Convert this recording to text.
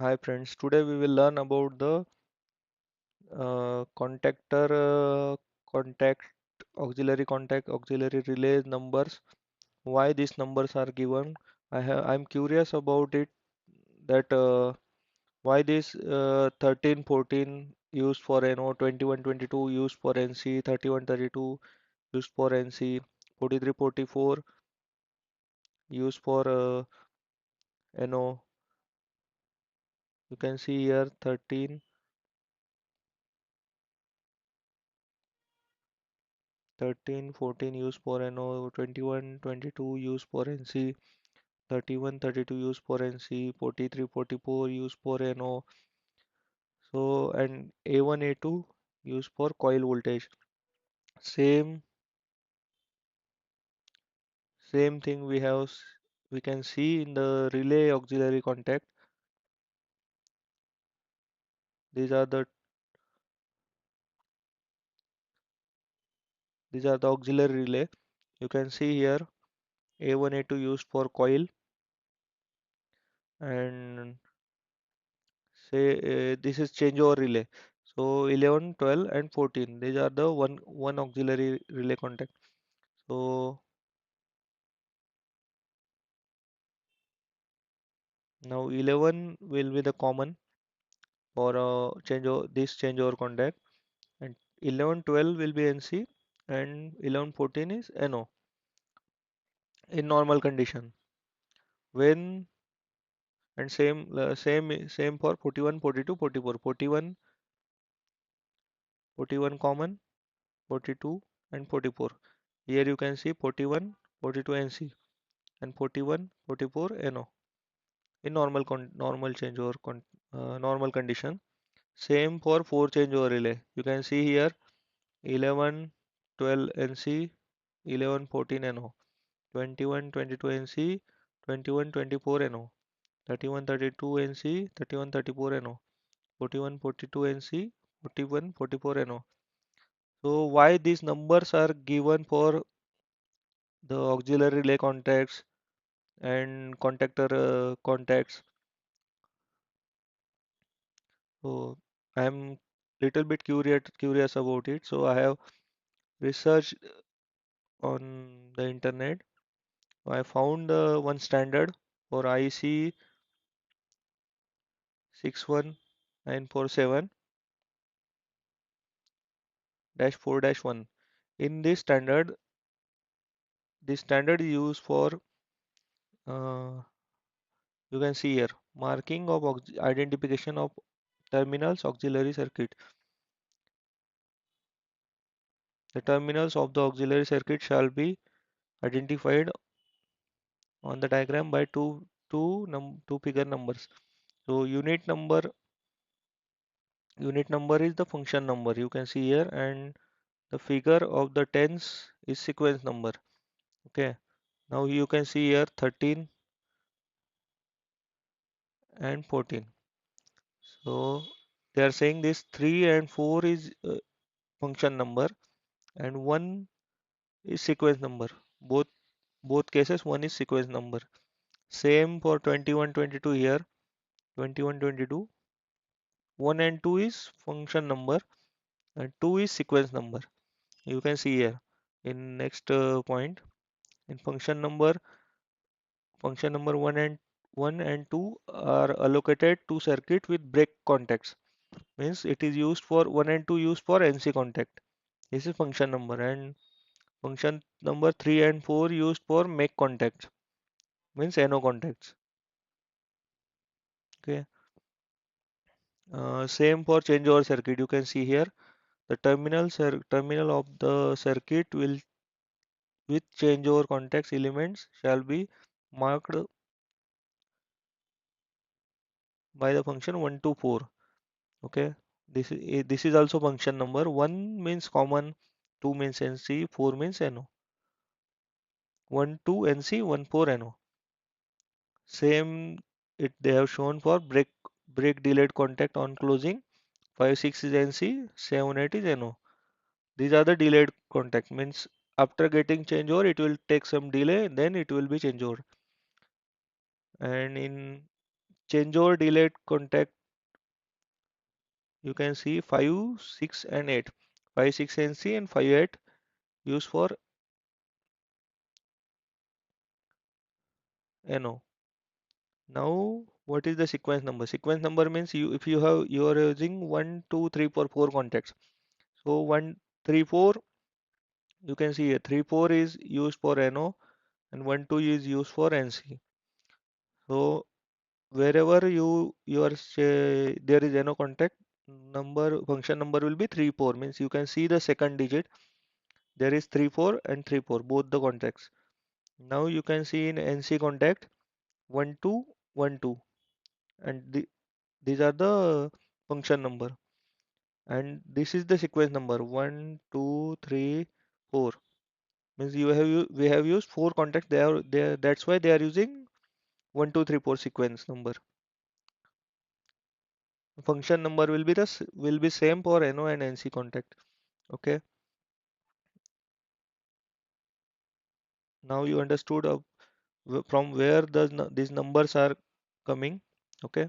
Hi friends, today we will learn about the contactor, contact, auxiliary relay numbers. Why these numbers are given? I'm curious about it. That why this 13, 14 used for NO, 21, 22 used for NC, 31, 32 used for NC, 43, 44 used for NO. You can see here 13, 14 used for NO, 21, 22 used for NC, 31, 32 used for NC, 43, 44 used for NO. So, and A1, A2 used for coil voltage. Same, same thing we can see in the relay auxiliary contact. These are the these are the auxiliary relay. You can see here A1, A2 used for coil, and say this is changeover relay. So 11, 12 and 14, these are the one auxiliary relay contact. So now 11 will be the common for this changeover contact, and 11, 12 will be NC, and 11, 14 is NO in normal condition. When and same for 41, 42, 44. 41, 41 common, 42 and 44. Here you can see 41, 42 NC and 41, 44 NO in normal changeover normal condition. Same for 4 changeover relay. You can see here 11, 12 NC, 11, 14 NO, 21, 22 NC, 21, 24 NO, 31, 32 NC, 31, 34 NO, 41, 42 NC, 41, 44 NO. So why these numbers are given for the auxiliary relay contacts and contactor contacts? So I'm little bit curious about it. So I have researched on the internet. I found one standard for IC 61947-4-1. In this standard is used for uh, you can see here marking of identification of terminals auxiliary circuit. The terminals of the auxiliary circuit shall be identified on the diagram by two figure numbers. So unit number is the function number you can see here, and the figure of the tens is sequence number. Okay, now you can see here 13 and 14. So they are saying this 3 and 4 is function number, and 1 is sequence number. Both cases 1 is sequence number. Same for 21, 22 here. 21, 22. 1 and 2 is function number and 2 is sequence number. You can see here in next point, in function number 1 and 2 are allocated to circuit with break contacts. Means it is used for 1 and 2 used for NC contact. This is function number, and function number 3 and 4 used for make contacts, means NO contacts. Okay. Same for changeover circuit. You can see here the terminal of the circuit will with changeover contacts elements shall be marked by the function 1 to 4. Okay. This is also function number. 1 means common, 2 means NC, 4 means NO. 1 2 NC, 1 4 NO. Same it they have shown for break delayed contact on closing. 5 6 is NC, 7 8 is NO. These are the delayed contact, means after getting changeover it will take some delay, then it will be changeover. And in change or delete contact, you can see 5, 6 and 8. 5, 6 NC and 5, 8 used for NO. Now, what is the sequence number? Sequence number means you if you are using 1, 2, 3, 4, 4 contacts. So 1, 3, 4, you can see here 3, 4 is used for NO and 1, 2 is used for NC. So wherever you are say there is NO contact, number function number will be 3, 4, means you can see the second digit. There is 3, 4 and 3, 4 both the contacts. Now you can see in NC contact 1, 2, 1, 2, and these are the function number, and this is the sequence number 1, 2, 3, 4, means we have used 4 contacts. They are that's why they are using 1, 2, 3, 4 sequence number. Function number will be same for NO and NC contact. Okay, now you understood from where these numbers are coming. Okay,